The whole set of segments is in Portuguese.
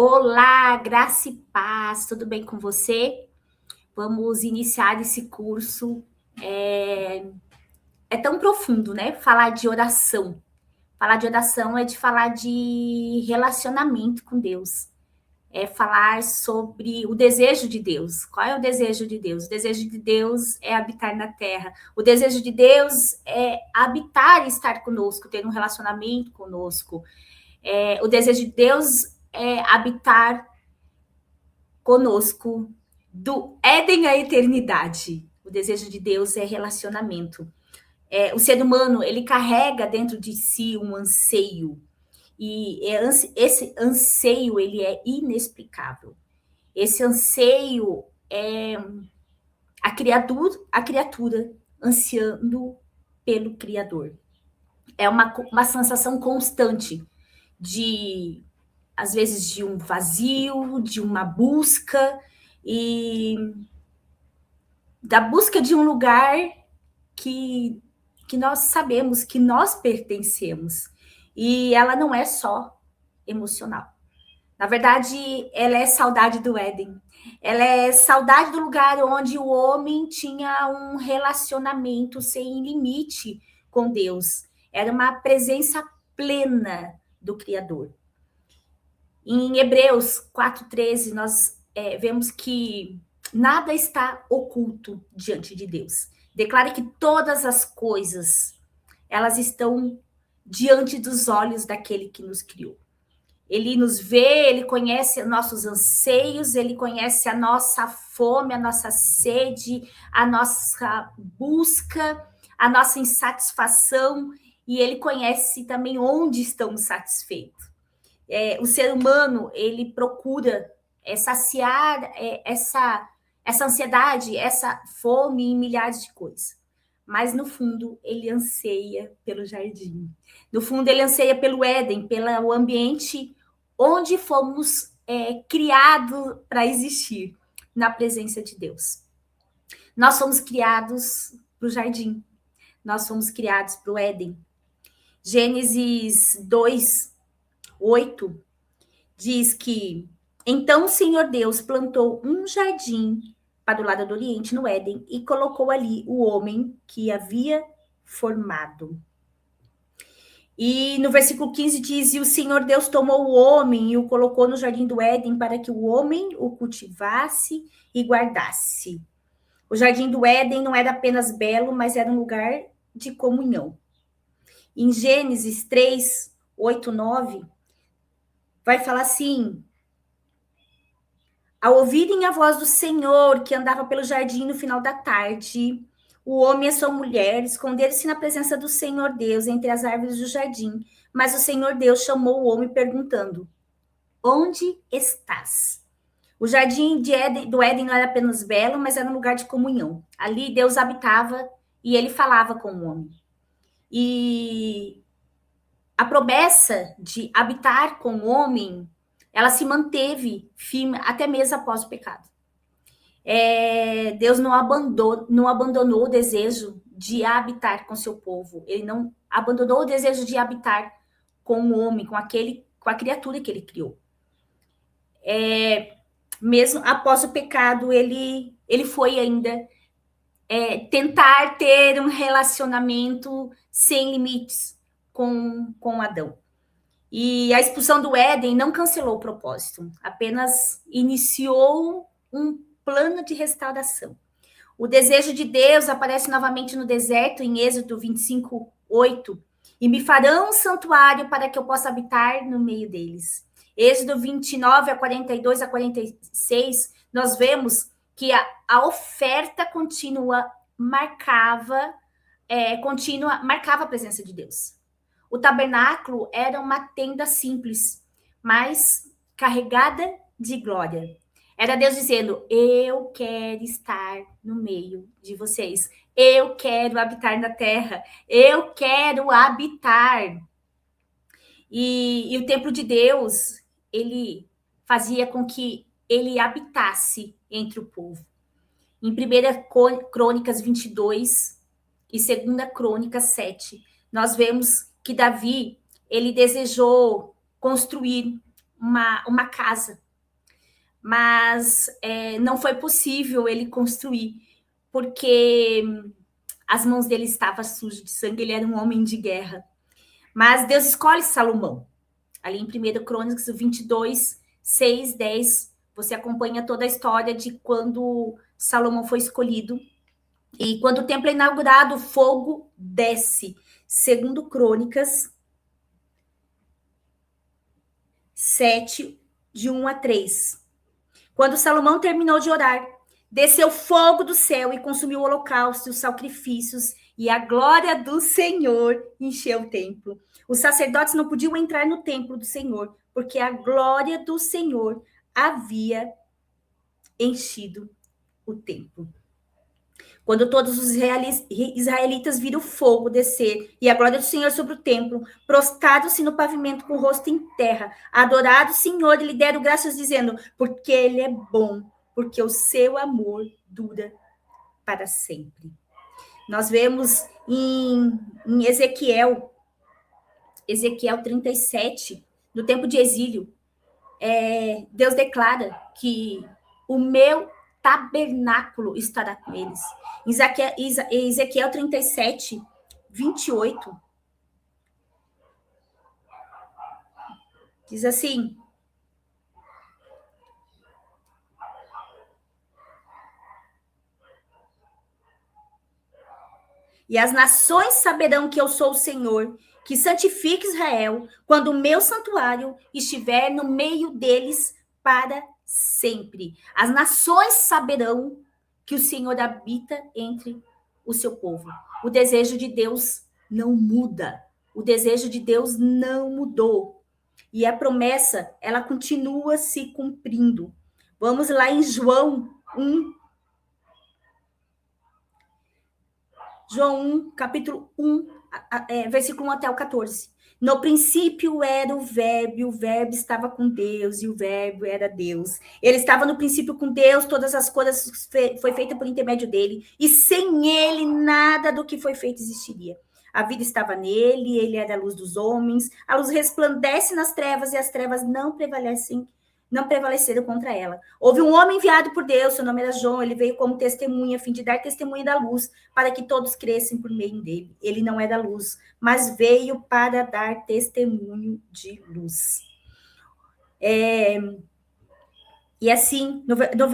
Olá, graça e paz, tudo bem com você? Vamos iniciar esse curso. É tão profundo, né? Falar de oração. Falar de oração é de falar de relacionamento com Deus. É falar sobre o desejo de Deus. Qual é o desejo de Deus? O desejo de Deus é habitar na terra. O desejo de Deus é habitar e estar conosco, ter um relacionamento conosco. O desejo de Deus é habitar conosco do Éden à eternidade. O desejo de Deus é relacionamento. O ser humano, ele carrega dentro de si um anseio. E esse anseio, ele é inexplicável. Esse anseio é a criatura ansiando pelo Criador. É uma sensação constante de, às vezes, de um vazio, de uma busca, e da busca de um lugar que, que nós sabemos que nós pertencemos. E ela não é só emocional. Na verdade, ela é saudade do Éden. Ela é saudade do lugar onde o homem tinha um relacionamento sem limite com Deus. Era uma presença plena do Criador. Em Hebreus 4:13, nós vemos que nada está oculto diante de Deus. Declara que todas as coisas, elas estão diante dos olhos daquele que nos criou. Ele nos vê, ele conhece nossos anseios, ele conhece a nossa fome, a nossa sede, a nossa busca, a nossa insatisfação, e ele conhece também onde estamos satisfeitos. O ser humano, ele procura saciar essa ansiedade, essa fome em milhares de coisas. Mas, no fundo, ele anseia pelo jardim. No fundo, ele anseia pelo Éden, pelo ambiente onde fomos criados para existir, na presença de Deus. Nós fomos criados para o jardim. Nós fomos criados para o Éden. Gênesis 2:8 diz que então o Senhor Deus plantou um jardim para o lado do Oriente, no Éden, e colocou ali o homem que havia formado. E no versículo 15 diz: e o Senhor Deus tomou o homem e o colocou no jardim do Éden para que o homem o cultivasse e guardasse. O jardim do Éden não era apenas belo, mas era um lugar de comunhão. Em Gênesis 3:8-9, vai falar assim: ao ouvirem a voz do Senhor, que andava pelo jardim no final da tarde, o homem e a sua mulher esconderam-se na presença do Senhor Deus entre as árvores do jardim. Mas o Senhor Deus chamou o homem perguntando: onde estás? O jardim do Éden não era apenas belo, mas era um lugar de comunhão. Ali Deus habitava e ele falava com o homem. E a promessa de habitar com o homem, ela se manteve firme até mesmo após o pecado. Deus não abandonou o desejo de habitar com seu povo. Ele não abandonou o desejo de habitar com o homem, com a criatura que ele criou. Mesmo após o pecado, ele foi ainda tentar ter um relacionamento sem limites com Adão. E a expulsão do Éden não cancelou o propósito, apenas iniciou um plano de restauração. O desejo de Deus aparece novamente no deserto, em Êxodo 25:8, e me farão um santuário para que eu possa habitar no meio deles. Êxodo 29:42-46, nós vemos que a oferta contínua marcava a presença de Deus. O tabernáculo era uma tenda simples, mas carregada de glória. Era Deus dizendo: eu quero estar no meio de vocês. Eu quero habitar na terra. Eu quero habitar. E o templo de Deus, ele fazia com que ele habitasse entre o povo. Em 1 Crônicas 22 e 2 Crônicas 7, nós vemos que Davi, ele desejou construir uma casa, mas não foi possível ele construir, porque as mãos dele estavam sujas de sangue, ele era um homem de guerra. Mas Deus escolhe Salomão. Ali em 1 Crônicas 22, 6, 10, você acompanha toda a história de quando Salomão foi escolhido. E quando o templo é inaugurado, o fogo desce. 2 Crônicas 7, de 1 a 3. Quando Salomão terminou de orar, desceu fogo do céu e consumiu o holocausto e os sacrifícios, e a glória do Senhor encheu o templo. Os sacerdotes não podiam entrar no templo do Senhor, porque a glória do Senhor havia enchido o templo. Quando todos os israelitas viram o fogo descer e a glória do Senhor sobre o templo, prostrados-se no pavimento com o rosto em terra, adoraram o Senhor e lhe deram graças, dizendo, porque ele é bom, porque o seu amor dura para sempre. Nós vemos em Ezequiel 37, no tempo de exílio, Deus declara que o meu tabernáculo estará com eles. Ezequiel 37, 28. Diz assim: e as nações saberão que eu sou o Senhor, que santifique Israel, quando o meu santuário estiver no meio deles para sempre. As nações saberão que o Senhor habita entre o seu povo. O desejo de Deus não muda. O desejo de Deus não mudou. E a promessa, ela continua se cumprindo. Vamos lá em João 1. João 1, capítulo 1, versículo 1 até o 14. No princípio era o Verbo estava com Deus, e o Verbo era Deus. Ele estava no princípio com Deus, todas as coisas foi feita por intermédio dele, e sem ele nada do que foi feito existiria. A vida estava nele, ele era a luz dos homens, a luz resplandece nas trevas, e as trevas não prevaleceram contra ela. Houve um homem enviado por Deus, seu nome era João, ele veio como testemunha, a fim de dar testemunha da luz, para que todos crescem por meio dele. Ele não é da luz, mas veio para dar testemunho de luz. E assim, no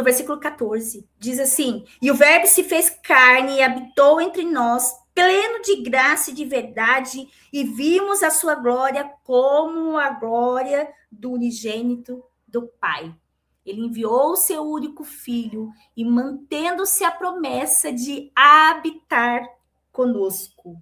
versículo 14, diz assim, e o Verbo se fez carne e habitou entre nós, pleno de graça e de verdade, e vimos a sua glória como a glória do unigênito do Pai. Ele enviou o seu único filho e mantendo-se a promessa de habitar conosco.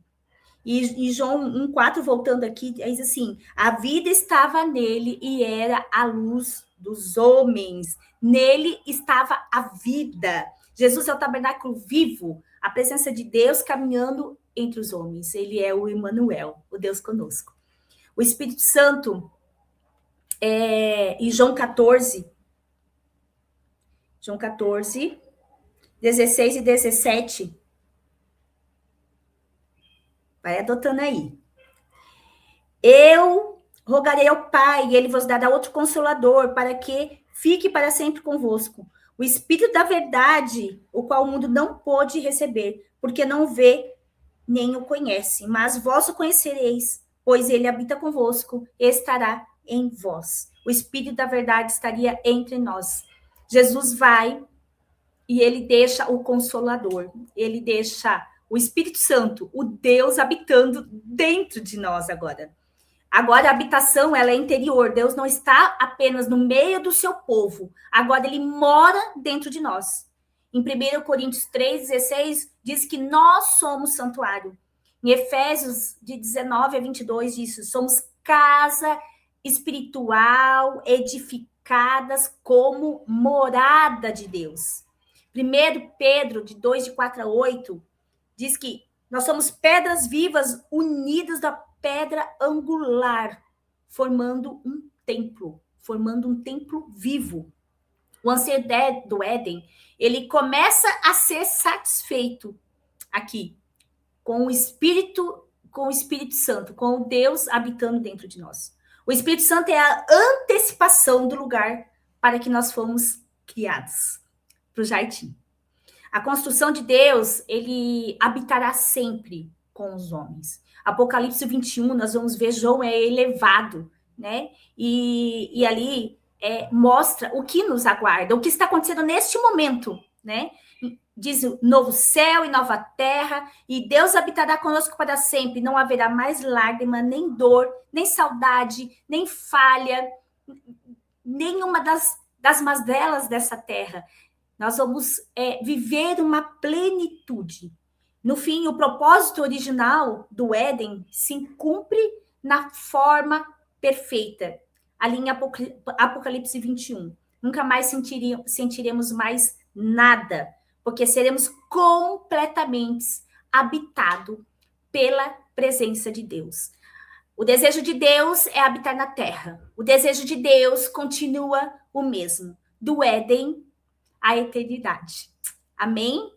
E João 1,4, voltando aqui, diz assim, a vida estava nele e era a luz dos homens. Nele estava a vida. Jesus é o tabernáculo vivo, a presença de Deus caminhando entre os homens. Ele é o Emmanuel, o Deus conosco. O Espírito Santo, em João 14, 16 e 17, vai adotando aí. Eu rogarei ao Pai, e ele vos dará outro consolador, para que fique para sempre convosco. O Espírito da verdade, o qual o mundo não pôde receber, porque não vê nem o conhece. Mas vós o conhecereis, pois ele habita convosco e estará em vós. O Espírito da verdade estaria entre nós. Jesus vai e ele deixa o Consolador, ele deixa o Espírito Santo, o Deus habitando dentro de nós agora. Agora a habitação, ela é interior. Deus não está apenas no meio do seu povo. Agora ele mora dentro de nós. Em 1 Coríntios 3,16, diz que nós somos santuário. Em Efésios, de 19 a 22, diz, somos casa espiritual, edificadas como morada de Deus. 1 Pedro, de 2, de 4 a 8, diz que nós somos pedras vivas unidas da pedra angular, formando um templo vivo. O anseio do Éden, ele começa a ser satisfeito aqui, com o Espírito Santo, com o Deus habitando dentro de nós. O Espírito Santo é a antecipação do lugar para que nós fomos criados, para o jardim. A construção de Deus, ele habitará sempre com os homens. Apocalipse 21, nós vamos ver João é elevado, né? E ali mostra o que nos aguarda, o que está acontecendo neste momento, né? Diz novo céu e nova terra, e Deus habitará conosco para sempre. Não haverá mais lágrima, nem dor, nem saudade, nem falha, nenhuma das mazelas dessa terra. Nós vamos viver uma plenitude. No fim, o propósito original do Éden se cumpre na forma perfeita. Ali em Apocalipse 21. Nunca mais sentiremos mais nada, porque seremos completamente habitados pela presença de Deus. O desejo de Deus é habitar na terra. O desejo de Deus continua o mesmo, do Éden à eternidade. Amém?